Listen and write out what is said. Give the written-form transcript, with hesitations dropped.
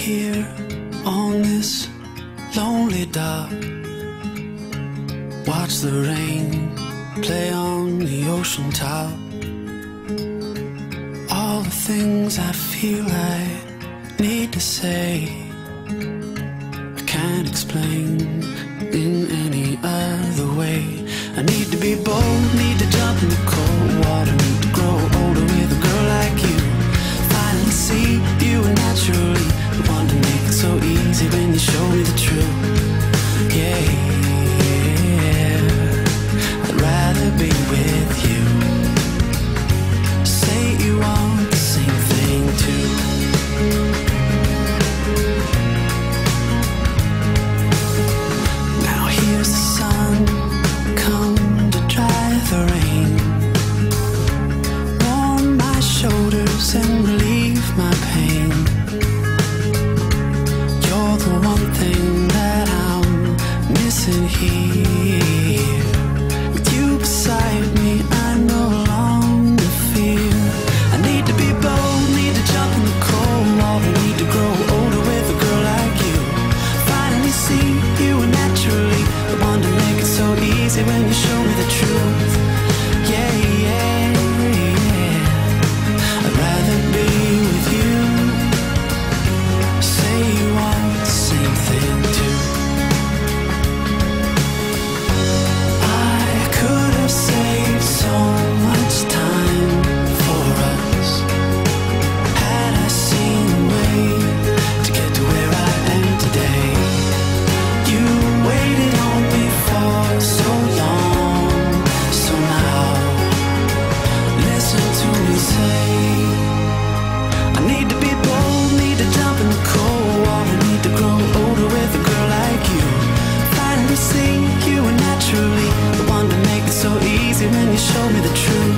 here on this lonely dock, watch the rain play on the ocean top. All the things I feel I need to say, I can't explain in any other way. I need to be bold, need to jump in the cold water, need to grow older with a girl like you. Finally see you are naturally the one to make it so easy when you show me the truth. Yeah, I'd rather be with you. Say you want the same thing too. Now here's the sun come to dry the rain, warm my shoulders and relieve my pain. You're the one thing that I'm missing here. With you beside me, I no longer fear. I need to be bold, need to jump in the cold water, need to grow older with a girl like you. Finally see you are naturally the one to make it so easy when you show me the truth. Yeah, yeah, yeah. I'd rather be with you. Say you want the same thing too. I could have saved so much time for us had I seen a way to get to where I am today. You waited on me for so long, so now listen to me say, I need to be bold, need to jump in the cold water, need to grow older with a girl like you. Finally see you are naturally the one to make it so easy when you show me the truth.